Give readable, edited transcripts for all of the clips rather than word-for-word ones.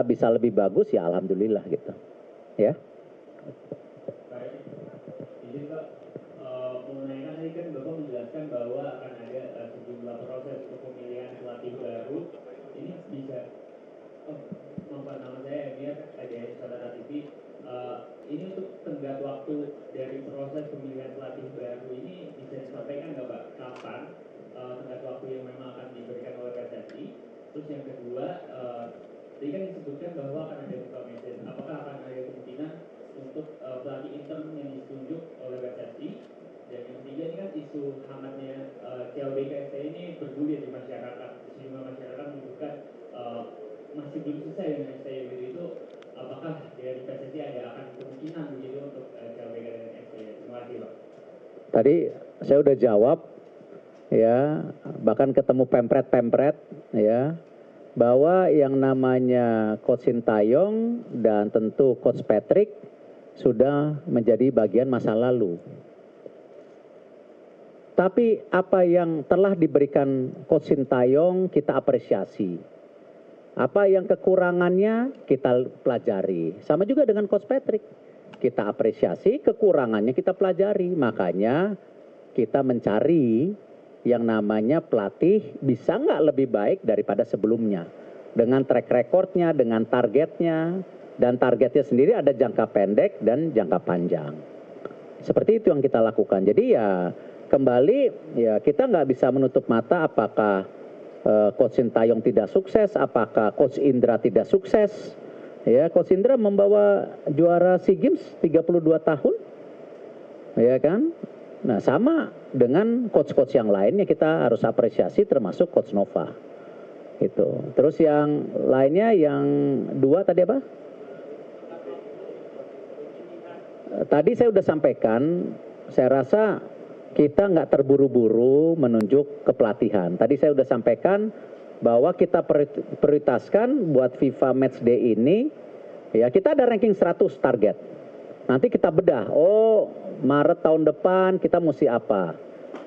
bisa lebih bagus ya alhamdulillah gitu ya. Baik, izin Pak, mengenai tadi kan Bapak menjelaskan bahwa akan ada sejumlah proses untuk pemilihan pelatih baru. Ini bisa, nama saya biar ada saudara TV. Ini untuk tenggat waktu dari proses pemilihan pelatih baru ini bisa disampaikan nggak Pak? Kapan tenggat waktu yang memang akan diberikan oleh PSSI? Terus yang kedua, tadi kan disebutkan bahwa akan ada buka message. Apakah akan ada kemungkinan untuk pelatih intern yang ditunjuk oleh PSSI? Dan yang ketiga ini kan isu hangatnya CLBK STI ini bergulir di masyarakat. Sejumlah masyarakat menunjukkan masih belum selesai dengan STI itu. Apakah dari PSSI ada akan kemungkinan begitu untuk CLBK dan STI? Terima kasih Pak. Tadi saya udah jawab ya, bahkan ketemu pempret ya, bahwa yang namanya Coach Sintayong dan tentu Coach Patrick sudah menjadi bagian masa lalu. Tapi apa yang telah diberikan Coach Sintayong kita apresiasi. Apa yang kekurangannya kita pelajari. Sama juga dengan Coach Patrick. Kita apresiasi, kekurangannya kita pelajari. Makanya kita mencari yang namanya pelatih bisa nggak lebih baik daripada sebelumnya. Dengan track recordnya, dengan targetnya. Dan targetnya sendiri ada jangka pendek dan jangka panjang. Seperti itu yang kita lakukan. Jadi ya kembali ya kita nggak bisa menutup mata apakah Coach Sintayong tidak sukses, apakah Coach Indra tidak sukses. Ya, Coach Indra membawa juara SEA Games 32 tahun. Ya kan? Nah, sama dengan coach-coach yang lainnya kita harus apresiasi termasuk Coach Nova. Itu. Terus yang lainnya yang dua tadi apa? Tadi saya sudah sampaikan, saya rasa kita nggak terburu-buru menunjuk kepelatihan. Tadi saya sudah sampaikan bahwa kita prioritaskan buat FIFA Matchday ini, ya kita ada ranking 100 target. Nanti kita bedah, oh Maret tahun depan kita mesti apa,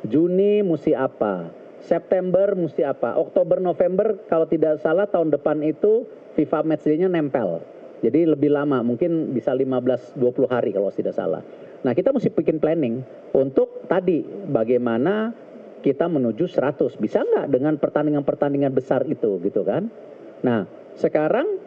Juni mesti apa, September mesti apa, Oktober, November kalau tidak salah tahun depan itu FIFA Matchday-nya nempel. Jadi lebih lama, mungkin bisa 15-20 hari kalau tidak salah. Nah kita mesti bikin planning untuk tadi bagaimana kita menuju 100. Bisa nggak dengan pertandingan-pertandingan besar itu gitu kan. Nah sekarang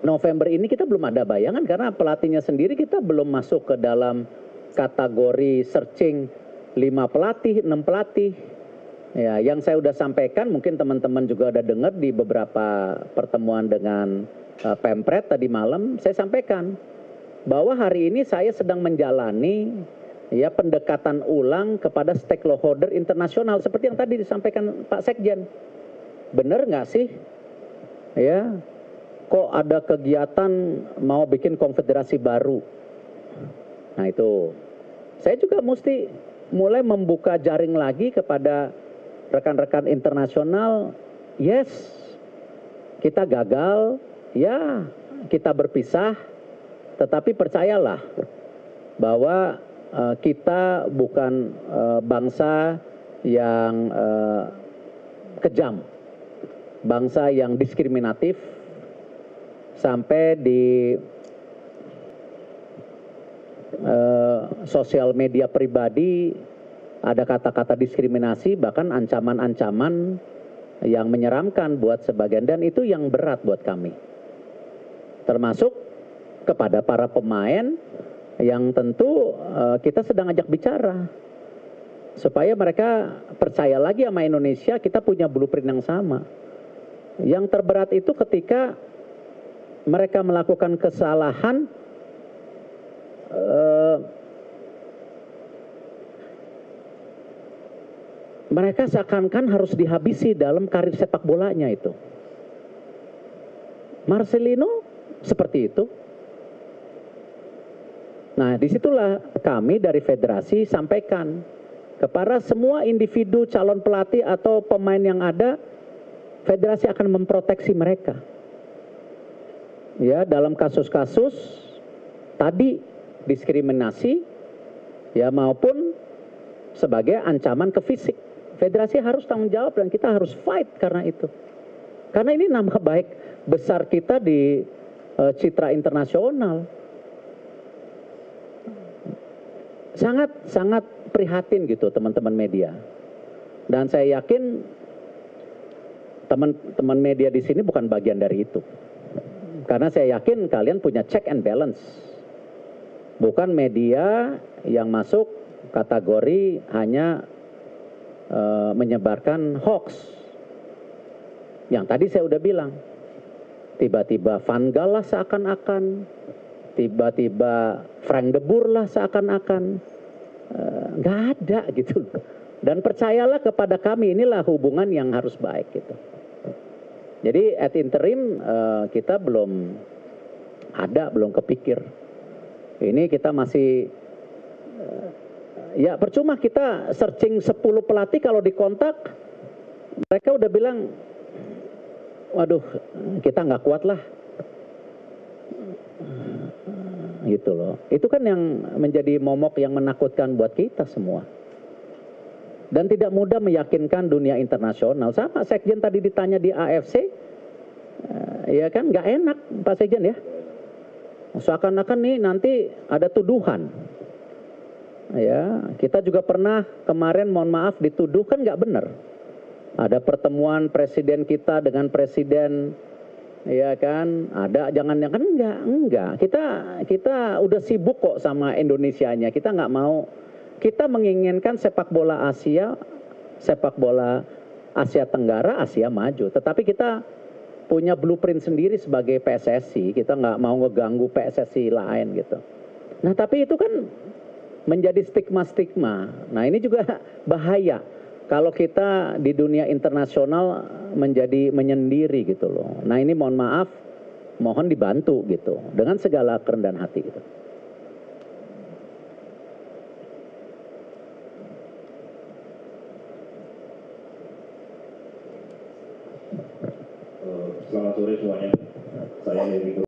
November ini kita belum ada bayangan karena pelatihnya sendiri kita belum masuk ke dalam kategori searching 5 pelatih, 6 pelatih. Ya, yang saya sudah sampaikan mungkin teman-teman juga udah dengar di beberapa pertemuan dengan Pempret tadi malam saya sampaikan bahwa hari ini saya sedang menjalani ya pendekatan ulang kepada stakeholder internasional seperti yang tadi disampaikan Pak Sekjen. Benar nggak sih? Ya, kok ada kegiatan mau bikin konfederasi baru? Nah itu, saya juga mesti mulai membuka jaring lagi kepada rekan-rekan internasional. Yes, kita gagal, ya kita berpisah. Tetapi percayalah bahwa kita bukan bangsa yang kejam, bangsa yang diskriminatif sampai di sosial media pribadi ada kata-kata diskriminasi bahkan ancaman-ancaman yang menyeramkan buat sebagian dan itu yang berat buat kami. Termasuk kepada para pemain yang tentu kita sedang ajak bicara supaya mereka percaya lagi sama Indonesia kita punya blueprint yang sama. Yang terberat itu ketika mereka melakukan kesalahan mereka seakan-akan harus dihabisi dalam karir sepak bolanya itu. Marcelino seperti itu. Nah, disitulah kami dari federasi sampaikan kepada semua individu calon pelatih atau pemain yang ada, federasi akan memproteksi mereka. Ya, dalam kasus-kasus tadi diskriminasi, ya maupun sebagai ancaman ke fisik. Federasi harus tanggung jawab dan kita harus fight karena itu. Karena ini nama baik besar kita di citra internasional. Sangat prihatin gitu teman-teman media. Dan saya yakin teman-teman media di sini bukan bagian dari itu. Karena saya yakin kalian punya check and balance. Bukan media yang masuk kategori hanya menyebarkan hoax. Yang tadi saya udah bilang, tiba-tiba Van Gaal lah seakan-akan, tiba-tiba Frank de Boer lah seakan-akan, nggak ada gitu. Dan percayalah kepada kami, inilah hubungan yang harus baik gitu. Jadi at interim kita belum kepikir. Ini kita masih ya percuma kita searching 10 pelatih kalau dikontak mereka udah bilang waduh kita nggak kuat lah gitu loh. Itu kan yang menjadi momok yang menakutkan buat kita semua dan tidak mudah meyakinkan dunia internasional. Sama Sekjen tadi ditanya di AFC ya kan nggak enak Pak Sekjen ya, seakan-akan nih nanti ada tuduhan. Ya, kita juga pernah kemarin mohon maaf dituduh kan nggak benar. Ada pertemuan presiden kita dengan presiden, ya kan? Ada jangan-jangan enggak. Kita udah sibuk kok sama Indonesianya. Kita nggak mau. Kita menginginkan sepak bola Asia Tenggara, Asia maju. Tetapi kita punya blueprint sendiri sebagai PSSI. Kita nggak mau ngeganggu PSSI lain gitu. Nah, tapi itu kan menjadi stigma-stigma. Nah ini juga bahaya kalau kita di dunia internasional menjadi menyendiri gitu loh. Nah ini mohon maaf, mohon dibantu gitu dengan segala kerendahan hati gitu. Selamat sore semuanya. Saya Heri